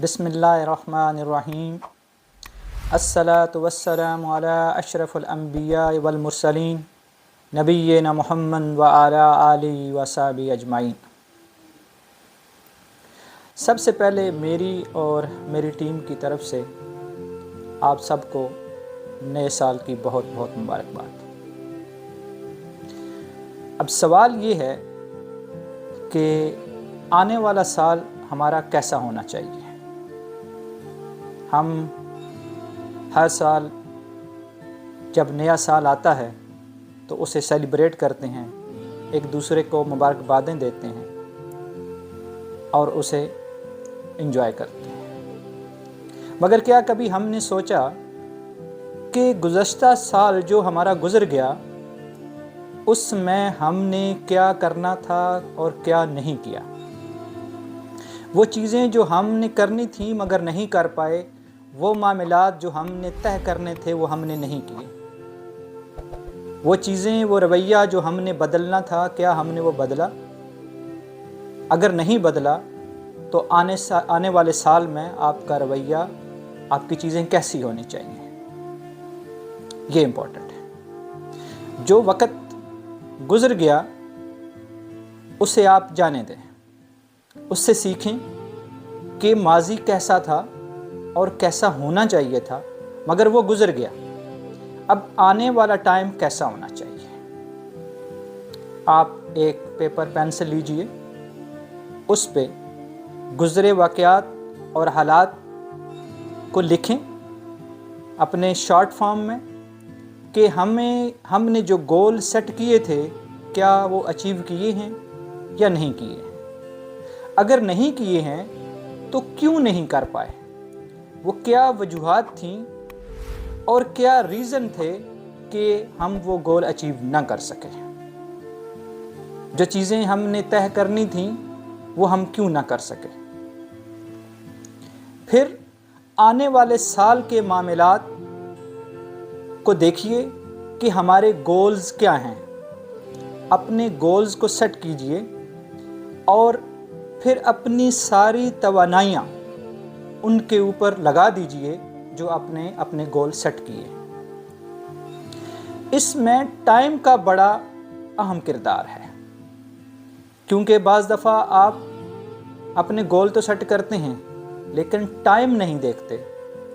بسم اللہ الرحمن الرحیم الصلاۃ والسلام علی اشرف الانبیاء والمرسلین نبینا محمد وعلی آلہ وصحبہ اجمعین۔ سب سے پہلے میری اور میری ٹیم کی طرف سے آپ سب کو نئے سال کی بہت بہت مبارکباد۔ اب سوال یہ ہے کہ آنے والا سال ہمارا کیسا ہونا چاہیے۔ ہم ہر سال جب نیا سال آتا ہے تو اسے سیلیبریٹ کرتے ہیں، ایک دوسرے کو مبارکبادیں دیتے ہیں اور اسے انجوائے کرتے ہیں۔ مگر کیا کبھی ہم نے سوچا کہ گزشتہ سال جو ہمارا گزر گیا اس میں ہم نے کیا کرنا تھا اور کیا نہیں کیا؟ وہ چیزیں جو ہم نے کرنی تھیں مگر نہیں کر پائے، وہ معاملات جو ہم نے طے کرنے تھے وہ ہم نے نہیں کیے، وہ چیزیں، وہ رویہ جو ہم نے بدلنا تھا، کیا ہم نے وہ بدلا؟ اگر نہیں بدلا تو آنے والے سال میں آپ کا رویہ، آپ کی چیزیں کیسی ہونی چاہیے، یہ امپورٹنٹ ہے۔ جو وقت گزر گیا اسے آپ جانے دیں، اس سے سیکھیں کہ ماضی کیسا تھا اور کیسا ہونا چاہیے تھا، مگر وہ گزر گیا۔ اب آنے والا ٹائم کیسا ہونا چاہیے؟ آپ ایک پیپر پینسل لیجئے، اس پہ گزرے واقعات اور حالات کو لکھیں اپنے شارٹ فارم میں کہ ہم نے جو گول سیٹ کیے تھے کیا وہ اچیو کیے ہیں یا نہیں کیے ہیں۔ اگر نہیں کیے ہیں تو کیوں نہیں کر پائے، وہ کیا وجوہات تھیں اور کیا ریزن تھے کہ ہم وہ گول اچیو نہ کر سکے۔ جو چیزیں ہم نے طے کرنی تھیں وہ ہم کیوں نہ کر سکے۔ پھر آنے والے سال کے معاملات کو دیکھیے کہ ہمارے گولز کیا ہیں، اپنے گولز کو سیٹ کیجئے اور پھر اپنی ساری توانائیاں ان کے اوپر لگا دیجئے جو اپنے گول سیٹ کیے۔ اس میں ٹائم کا بڑا اہم کردار ہے، کیونکہ بعض دفعہ آپ اپنے گول تو سیٹ کرتے ہیں لیکن ٹائم نہیں دیکھتے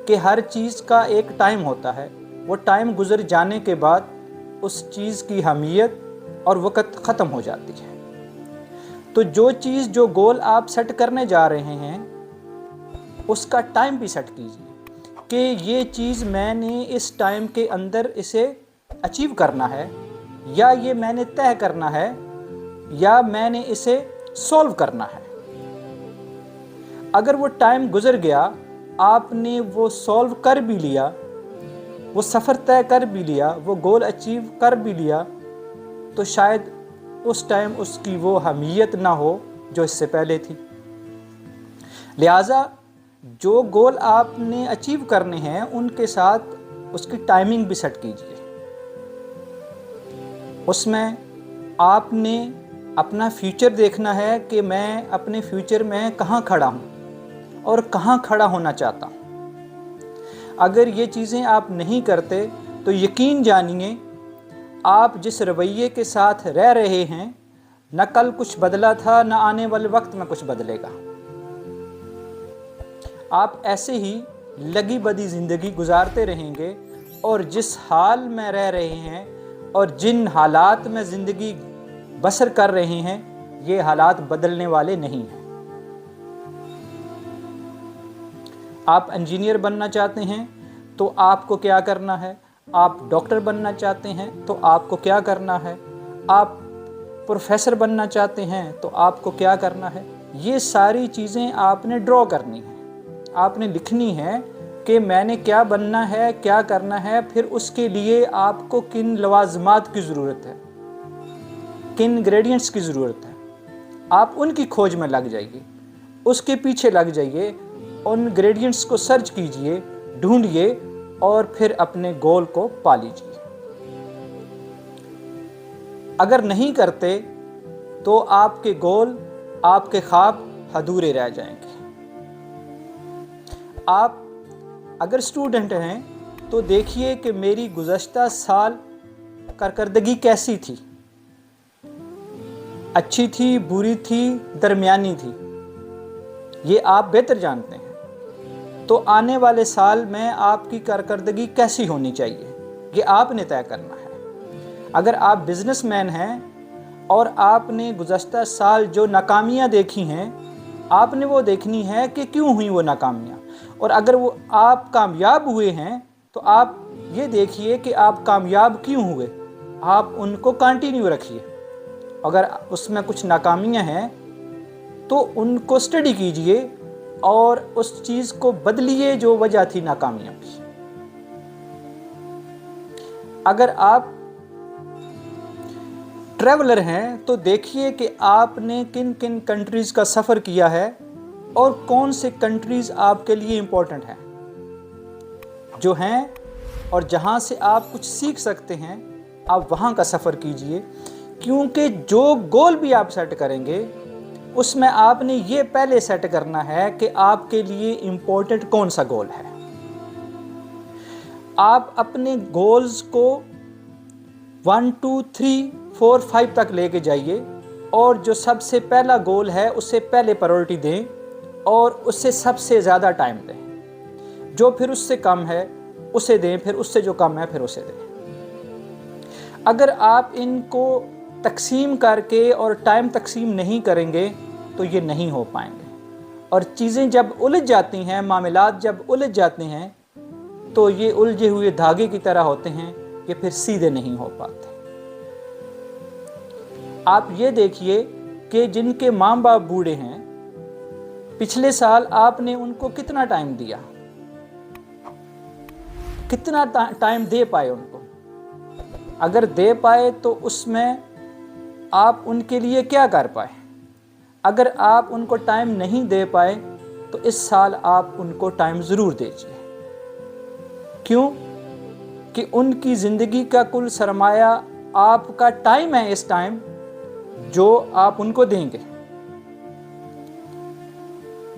کہ ہر چیز کا ایک ٹائم ہوتا ہے، وہ ٹائم گزر جانے کے بعد اس چیز کی اہمیت اور وقت ختم ہو جاتی ہے۔ تو جو چیز، جو گول آپ سیٹ کرنے جا رہے ہیں اس کا ٹائم بھی سیٹ کیجیے کہ یہ چیز میں نے اس ٹائم کے اندر اسے اچیو کرنا ہے، یا یہ میں نے طے کرنا ہے، یا میں نے اسے سولو کرنا ہے۔ اگر وہ ٹائم گزر گیا، آپ نے وہ سولو کر بھی لیا، وہ سفر طے کر بھی لیا، وہ گول اچیو کر بھی لیا، تو شاید اس ٹائم اس کی وہ اہمیت نہ ہو جو اس سے پہلے تھی۔ لہٰذا جو گول آپ نے اچیو کرنے ہیں ان کے ساتھ اس کی ٹائمنگ بھی سیٹ کیجیے۔ اس میں آپ نے اپنا فیوچر دیکھنا ہے کہ میں اپنے فیوچر میں کہاں کھڑا ہوں اور کہاں کھڑا ہونا چاہتا ہوں۔ اگر یہ چیزیں آپ نہیں کرتے تو یقین جانیے آپ جس رویے کے ساتھ رہ رہے ہیں، نہ کل کچھ بدلا تھا، نہ آنے والے وقت میں کچھ بدلے گا۔ آپ ایسے ہی لگی بدی زندگی گزارتے رہیں گے اور جس حال میں رہ رہے ہیں اور جن حالات میں زندگی بسر کر رہے ہیں یہ حالات بدلنے والے نہیں ہیں۔ آپ انجینئر بننا چاہتے ہیں تو آپ کو کیا کرنا ہے، آپ ڈاکٹر بننا چاہتے ہیں تو آپ کو کیا کرنا ہے، آپ پروفیسر بننا چاہتے ہیں تو آپ کو کیا کرنا ہے۔ یہ ساری چیزیں آپ نے ڈرا کرنی ہیں، آپ نے لکھنی ہے کہ میں نے کیا بننا ہے، کیا کرنا ہے، پھر اس کے لیے آپ کو کن لوازمات کی ضرورت ہے، کن انگریڈینٹس کی ضرورت ہے، آپ ان کی کھوج میں لگ جائیے، اس کے پیچھے لگ جائیے، ان انگریڈینٹس کو سرچ کیجئے، ڈھونڈیے اور پھر اپنے گول کو پا لیجئے۔ اگر نہیں کرتے تو آپ کے گول، آپ کے خواب ادھورے رہ جائیں گے۔ آپ اگر اسٹوڈنٹ ہیں تو دیکھیے کہ میری گزشتہ سال کارکردگی کیسی تھی، اچھی تھی، بری تھی، درمیانی تھی، یہ آپ بہتر جانتے ہیں۔ تو آنے والے سال میں آپ کی کارکردگی کیسی ہونی چاہیے، یہ آپ نے طے کرنا ہے۔ اگر آپ بزنس مین ہیں اور آپ نے گزشتہ سال جو ناکامیاں دیکھی ہیں، آپ نے وہ دیکھنی ہے کہ کیوں ہوئی وہ ناکامیاں، اور اگر وہ آپ کامیاب ہوئے ہیں تو آپ یہ دیکھیے کہ آپ کامیاب کیوں ہوئے، آپ ان کو کنٹینیو رکھیے۔ اگر اس میں کچھ ناکامیاں ہیں تو ان کو اسٹڈی کیجئے اور اس چیز کو بدلیے جو وجہ تھی ناکامیوں کی۔ اگر آپ ٹریولر ہیں تو دیکھیے کہ آپ نے کن کن کنٹریز کا سفر کیا ہے اور کون سے کنٹریز آپ کے لیے امپورٹنٹ ہیں، جو ہیں اور جہاں سے آپ کچھ سیکھ سکتے ہیں، آپ وہاں کا سفر کیجئے، کیونکہ جو گول بھی آپ سیٹ کریں گے اس میں آپ نے یہ پہلے سیٹ کرنا ہے کہ آپ کے لیے امپورٹنٹ کون سا گول ہے۔ آپ اپنے گولز کو 1 2 3 4 5 تک لے کے جائیے، اور جو سب سے پہلا گول ہے اسے پہلے پرائورٹی دیں اور اسے سب سے زیادہ ٹائم دیں، جو پھر اس سے کم ہے اسے دیں، پھر اس سے جو کم ہے پھر اسے دیں۔ اگر آپ ان کو تقسیم کر کے اور ٹائم تقسیم نہیں کریں گے تو یہ نہیں ہو پائیں گے، اور چیزیں جب الجھ جاتی ہیں، معاملات جب الجھ جاتے ہیں تو یہ الجھے ہوئے دھاگے کی طرح ہوتے ہیں، یہ پھر سیدھے نہیں ہو پاتے۔ آپ یہ دیکھیے کہ جن کے ماں باپ بوڑھے ہیں، پچھلے سال آپ نے ان کو کتنا ٹائم دیا، کتنا ٹائم دے پائے ان کو؟ اگر دے پائے تو اس میں آپ ان کے لیے کیا کر پائے؟ اگر آپ ان کو ٹائم نہیں دے پائے تو اس سال آپ ان کو ٹائم ضرور دیجیے۔ کیوں؟ کہ ان کی زندگی کا کل سرمایہ آپ کا ٹائم ہے، اس ٹائم جو آپ ان کو دیں گے۔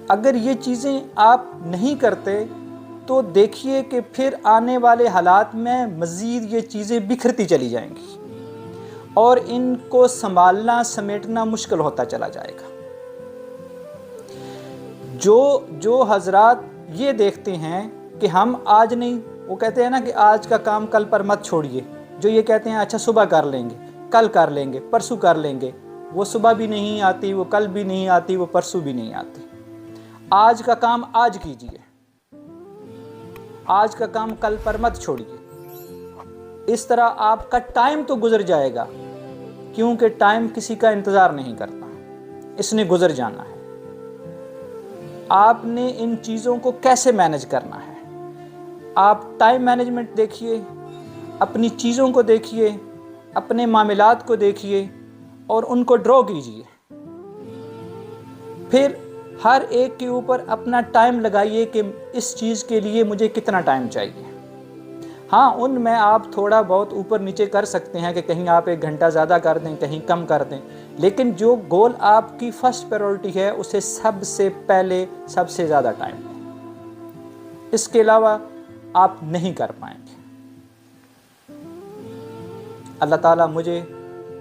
اگر یہ چیزیں آپ نہیں کرتے تو دیکھیے کہ پھر آنے والے حالات میں مزید یہ چیزیں بکھرتی چلی جائیں گی اور ان کو سنبھالنا سمیٹنا مشکل ہوتا چلا جائے گا۔ جو حضرات یہ دیکھتے ہیں کہ ہم آج نہیں، وہ کہتے ہیں نا کہ آج کا کام کل پر مت چھوڑیے، جو یہ کہتے ہیں اچھا صبح کر لیں گے، کل کر لیں گے، پرسوں کر لیں گے، وہ صبح بھی نہیں آتی، وہ کل بھی نہیں آتی، وہ پرسوں بھی نہیں آتی۔ آج کا کام آج کیجیے، آج کا کام کل پر مت چھوڑیے۔ اس طرح آپ کا ٹائم تو گزر جائے گا، کیونکہ ٹائم کسی کا انتظار نہیں کرتا، اس نے گزر جانا ہے۔ آپ نے ان چیزوں کو کیسے مینج کرنا ہے؟ آپ ٹائم مینجمنٹ دیکھیے، اپنی چیزوں کو دیکھیے، اپنے معاملات کو دیکھیے اور ان کو ڈرا کیجیے۔ پھر ہر ایک کے اوپر اپنا ٹائم لگائیے کہ اس چیز کے لیے مجھے کتنا ٹائم چاہیے۔ ہاں، ان میں آپ تھوڑا بہت اوپر نیچے کر سکتے ہیں کہ کہیں آپ 1 گھنٹہ زیادہ کر دیں، کہیں کم کر دیں، لیکن جو گول آپ کی فرسٹ پرائورٹی ہے اسے سب سے پہلے سب سے زیادہ ٹائم دیں۔ اس کے علاوہ آپ نہیں کر پائیں گے۔ اللہ تعالیٰ مجھے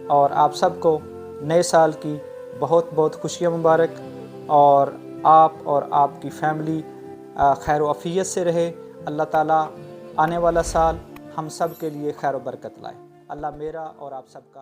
اور آپ سب کو نئے سال کی بہت بہت خوشیاں مبارک، اور آپ کی فیملی خیر و عافیت سے رہے۔ اللہ تعالیٰ آنے والا سال ہم سب کے لیے خیر و برکت لائے۔ اللہ میرا اور آپ سب کا